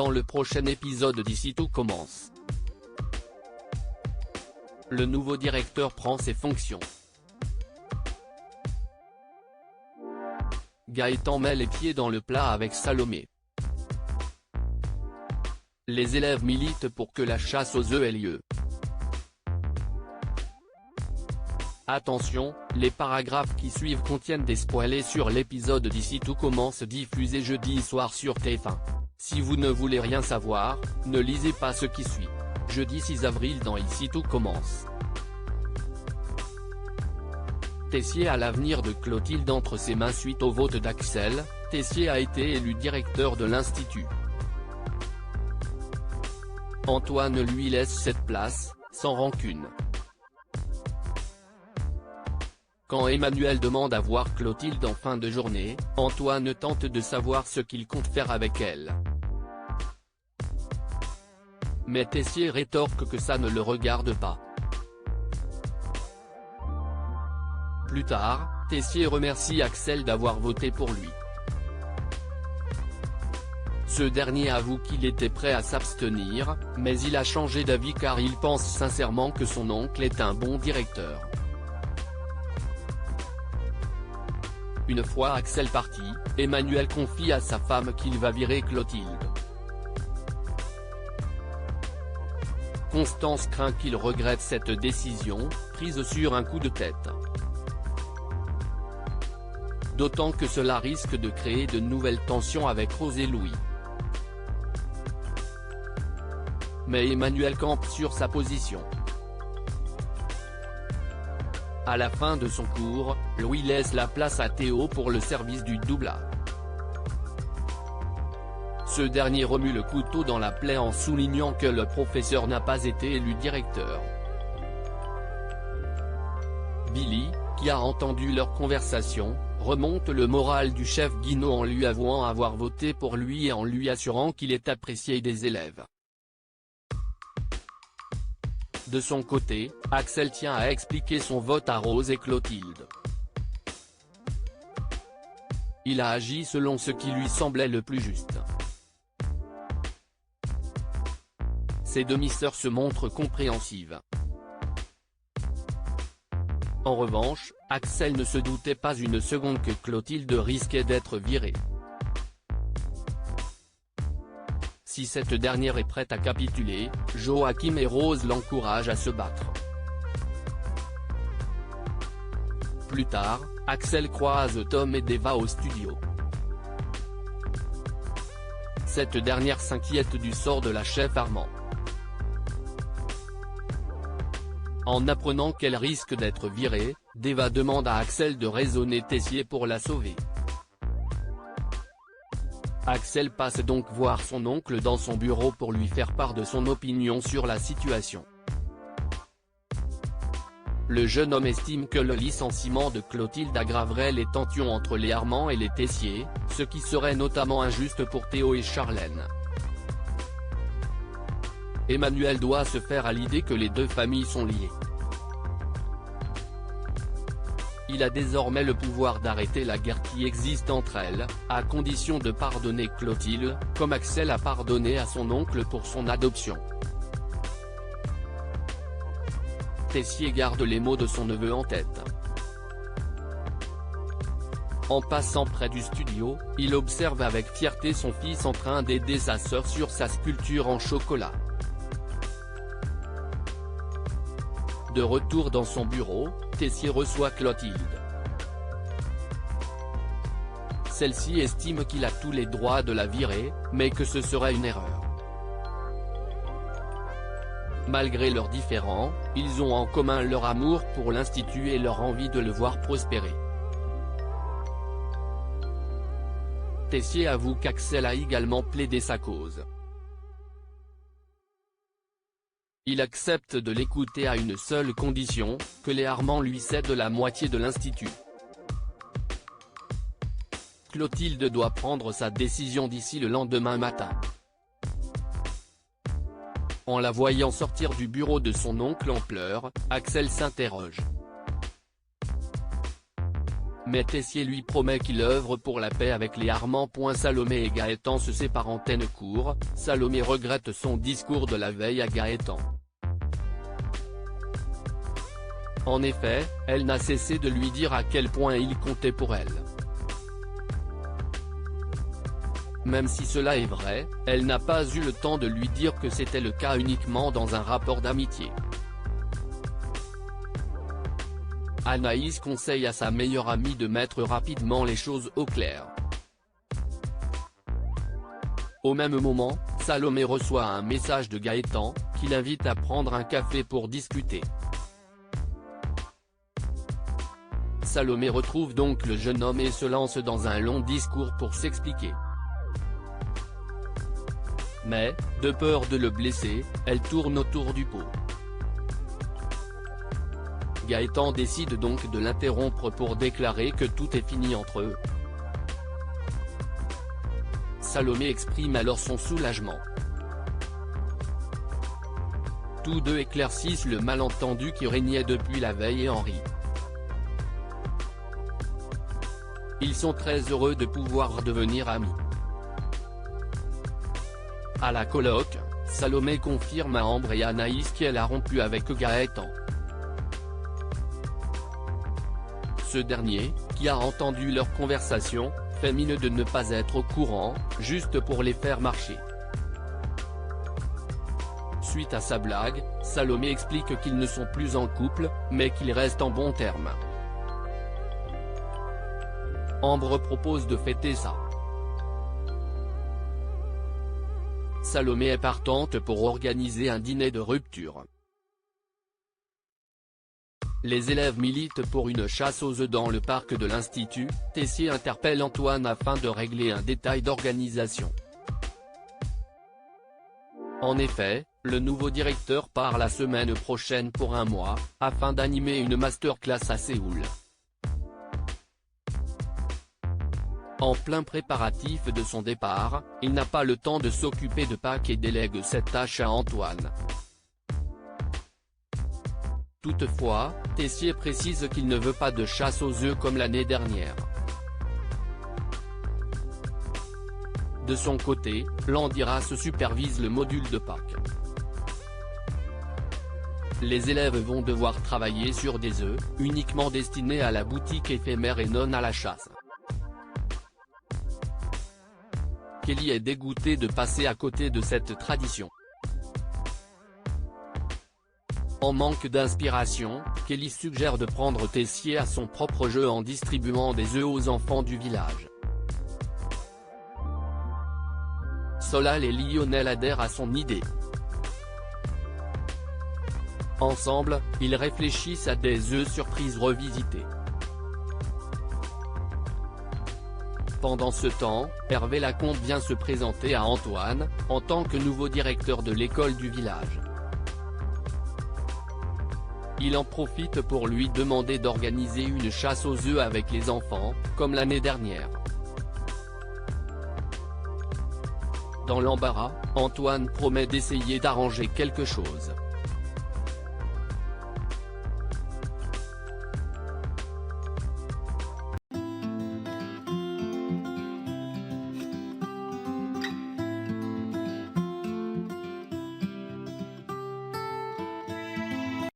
dans le prochain épisode d'Ici tout commence. Le nouveau directeur prend ses fonctions. Gaëtan met les pieds dans le plat avec Salomé. Les élèves militent pour que la chasse aux œufs ait lieu. Attention, les paragraphes qui suivent contiennent des spoilers sur l'épisode d'Ici tout commence diffusé jeudi soir sur TF1. Si vous ne voulez rien savoir, ne lisez pas ce qui suit. Jeudi 6 avril dans Ici tout commence. Tessier a l'avenir de Clotilde entre ses mains suite au vote d'Axel. Tessier a été élu directeur de l'Institut. Antoine lui laisse cette place, sans rancune. Quand Emmanuel demande à voir Clotilde en fin de journée, Antoine tente de savoir ce qu'il compte faire avec elle. Mais Tessier rétorque que ça ne le regarde pas. Plus tard, Tessier remercie Axel d'avoir voté pour lui. Ce dernier avoue qu'il était prêt à s'abstenir, mais il a changé d'avis car il pense sincèrement que son oncle est un bon directeur. Une fois Axel parti, Emmanuel confie à sa femme qu'il va virer Clotilde. Constance craint qu'il regrette cette décision, prise sur un coup de tête. D'autant que cela risque de créer de nouvelles tensions avec Rose et Louis. Mais Emmanuel campe sur sa position. À la fin de son cours, Louis laisse la place à Théo pour le service du doublage. Ce dernier remue le couteau dans la plaie en soulignant que le professeur n'a pas été élu directeur. Billy, qui a entendu leur conversation, remonte le moral du chef Guinaud en lui avouant avoir voté pour lui et en lui assurant qu'il est apprécié des élèves. De son côté, Axel tient à expliquer son vote à Rose et Clotilde. Il a agi selon ce qui lui semblait le plus juste. Ses demi-sœurs se montrent compréhensives. En revanche, Axel ne se doutait pas une seconde que Clotilde risquait d'être virée. Si cette dernière est prête à capituler, Joachim et Rose l'encouragent à se battre. Plus tard, Axel croise Tom et Deva au studio. Cette dernière s'inquiète du sort de la chef Armand. En apprenant qu'elle risque d'être virée, Deva demande à Axel de raisonner Tessier pour la sauver. Axel passe donc voir son oncle dans son bureau pour lui faire part de son opinion sur la situation. Le jeune homme estime que le licenciement de Clotilde aggraverait les tensions entre les Armand et les Tessier, ce qui serait notamment injuste pour Théo et Charlène. Emmanuel doit se faire à l'idée que les deux familles sont liées. Il a désormais le pouvoir d'arrêter la guerre qui existe entre elles, à condition de pardonner Clotilde, comme Axel a pardonné à son oncle pour son adoption. Tessier garde les mots de son neveu en tête. En passant près du studio, il observe avec fierté son fils en train d'aider sa sœur sur sa sculpture en chocolat. De retour dans son bureau, Tessier reçoit Clotilde. Celle-ci estime qu'il a tous les droits de la virer, mais que ce serait une erreur. Malgré leurs différends, ils ont en commun leur amour pour l'Institut et leur envie de le voir prospérer. Tessier avoue qu'Axel a également plaidé sa cause. Il accepte de l'écouter à une seule condition, que les Armand lui cèdent la moitié de l'Institut. Clotilde doit prendre sa décision d'ici le lendemain matin. En la voyant sortir du bureau de son oncle en pleurs, Axel s'interroge. mais Tessier lui promet qu'il œuvre pour la paix avec les Armands. Salomé et Gaëtan se séparent en court, Salomé regrette son discours de la veille à Gaëtan. En effet, elle n'a cessé de lui dire à quel point il comptait pour elle. Même si cela est vrai, elle n'a pas eu le temps de lui dire que c'était le cas uniquement dans un rapport d'amitié. Anaïs conseille à sa meilleure amie de mettre rapidement les choses au clair. Au même moment, Salomé reçoit un message de Gaëtan, qui l'invite à prendre un café pour discuter. Salomé retrouve donc le jeune homme et se lance dans un long discours pour s'expliquer. Mais, de peur de le blesser, elle tourne autour du pot. Gaëtan décide donc de l'interrompre pour déclarer que tout est fini entre eux. Salomé exprime alors son soulagement. Tous deux éclaircissent le malentendu qui régnait depuis la veille et en rient. Ils sont très heureux de pouvoir redevenir amis. À la colloque, Salomé confirme à Ambre et Anaïs qu'elle a rompu avec Gaëtan. Ce dernier, qui a entendu leur conversation, fait mine de ne pas être au courant, juste pour les faire marcher. Suite à sa blague, Salomé explique qu'ils ne sont plus en couple, mais qu'ils restent en bons termes. Ambre propose de fêter ça. Salomé est partante pour organiser un dîner de rupture. Les élèves militent pour une chasse aux œufs dans le parc de l'Institut. Tessier interpelle Antoine afin de régler un détail d'organisation. En effet, le nouveau directeur part la semaine prochaine pour un mois, afin d'animer une masterclass à Séoul. En plein préparatif de son départ, il n'a pas le temps de s'occuper de Pâques et délègue cette tâche à Antoine. Toutefois, Tessier précise qu'il ne veut pas de chasse aux œufs comme l'année dernière. De son côté, Landiras supervise le module de Pâques. Les élèves vont devoir travailler sur des œufs, uniquement destinés à la boutique éphémère et non à la chasse. Kelly est dégoûté de passer à côté de cette tradition. En manque d'inspiration, Kelly suggère de prendre Tessier à son propre jeu en distribuant des œufs aux enfants du village. Solal et Lionel adhèrent à son idée. Ensemble, ils réfléchissent à des œufs surprises revisités. Pendant ce temps, Hervé Lacombe vient se présenter à Antoine, en tant que nouveau directeur de l'école du village. Il en profite pour lui demander d'organiser une chasse aux œufs avec les enfants, comme l'année dernière. Dans l'embarras, Antoine promet d'essayer d'arranger quelque chose.